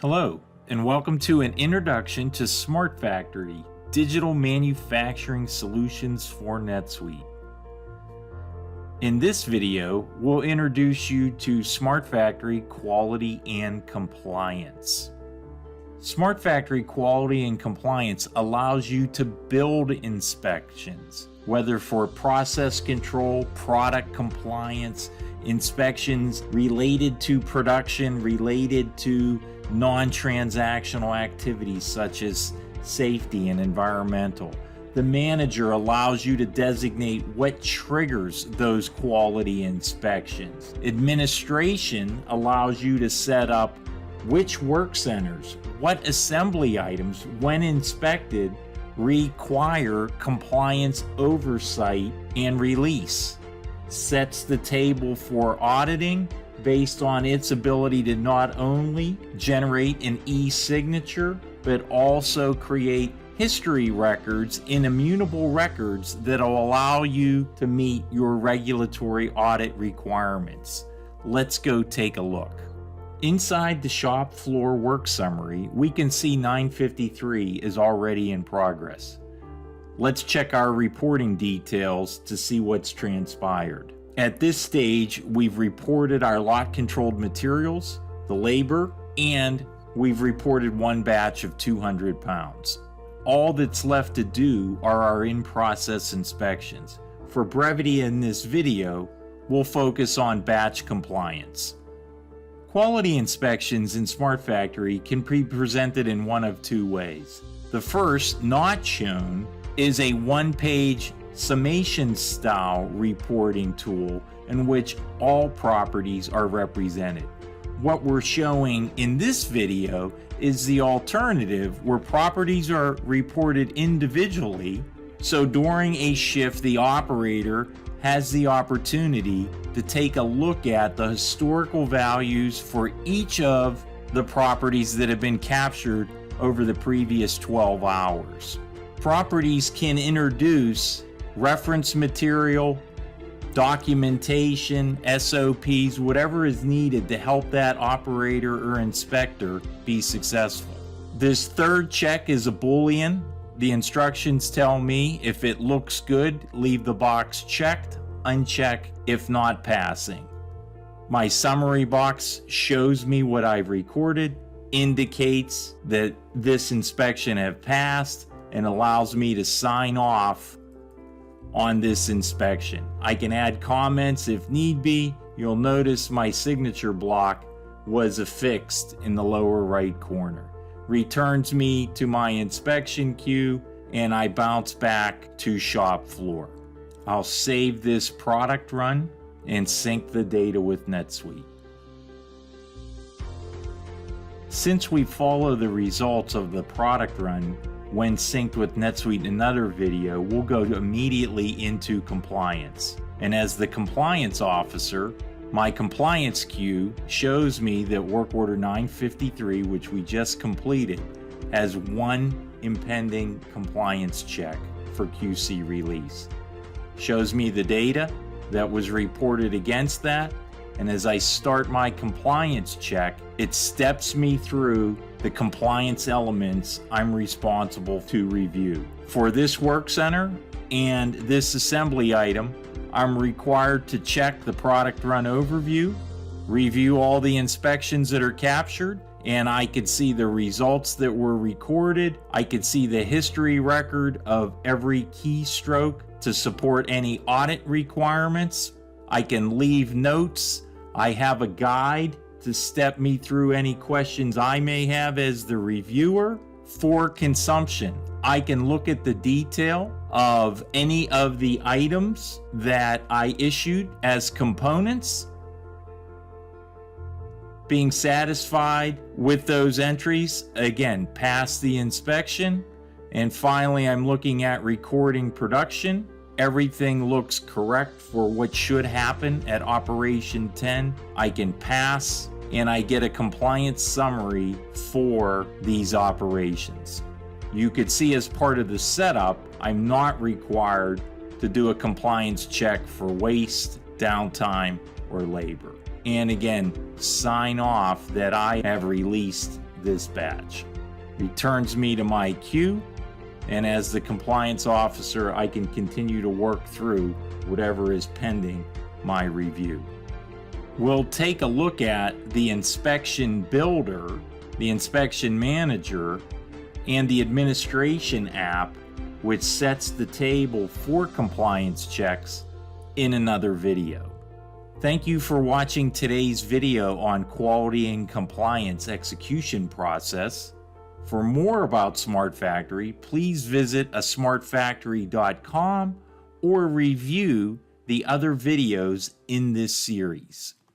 Hello, and welcome to an introduction to SmartFactory, digital manufacturing solutions for NetSuite. In this video, we'll introduce you to SmartFactory Quality and Compliance. SmartFactory Quality and Compliance allows you to build inspections, whether for process control, product compliance, inspections related to production, related to non-transactional activities such as safety and environmental. The manager allows you to designate what triggers those quality inspections. Administration allows you to set up which work centers, what assembly items, when inspected, require compliance oversight and release. Sets the table for auditing based on its ability to not only generate an e-signature, but also create history records in immutable records that will allow you to meet your regulatory audit requirements. Let's go take a look. Inside the shop floor work summary, we can see 953 is already in progress. Let's check our reporting details to see what's transpired. At this stage, we've reported our lot-controlled materials, the labor, and we've reported one batch of 200 pounds. All that's left to do are our in-process inspections. For brevity in this video, we'll focus on batch compliance. Quality inspections in SmartFactory can be presented in one of two ways. The first, not shown, is a one-page summation style reporting tool in which all properties are represented. What we're showing in this video is the alternative where properties are reported individually, so during a shift the operator has the opportunity to take a look at the historical values for each of the properties that have been captured over the previous 12 hours. Properties can introduce reference material, documentation, SOPs, whatever is needed to help that operator or inspector be successful. This third check is a Boolean. The instructions tell me if it looks good, leave the box checked, uncheck if not passing. My summary box shows me what I've recorded, indicates that this inspection has passed, and allows me to sign off on this inspection. I can add comments if need be. You'll notice my signature block was affixed in the lower right corner. Returns me to my inspection queue, and I bounce back to shop floor. I'll save this product run and sync the data with NetSuite. Since we follow the results of the product run when synced with NetSuite in another video, we'll go immediately into compliance. And as the compliance officer, my compliance queue shows me that work order 953, which we just completed, has one impending compliance check for QC release. Shows me the data that was reported against that, and as I start my compliance check, it steps me through the compliance elements I'm responsible to review. For this work center and this assembly item, I'm required to check the product run overview, review all the inspections that are captured, and I could see the results that were recorded. I could see the history record of every keystroke to support any audit requirements. I can leave notes. I have a guide to step me through any questions I may have as the reviewer. For consumption, I can look at the detail of any of the items that I issued as components, being satisfied with those entries, again, pass the inspection. And finally, I'm looking at recording production. Everything looks correct for what should happen at Operation 10. I can pass, and I get a compliance summary for these operations. You could see as part of the setup, I'm not required to do a compliance check for waste, downtime, or labor. And again, sign off that I have released this batch. Returns me to my queue, and as the compliance officer, I can continue to work through whatever is pending my review. We'll take a look at the inspection builder, the inspection manager, and the administration app, which sets the table for compliance checks, in another video. Thank you for watching today's video on quality and compliance execution process. For more about SmartFactory, please visit smartfactory.com or review the other videos in this series.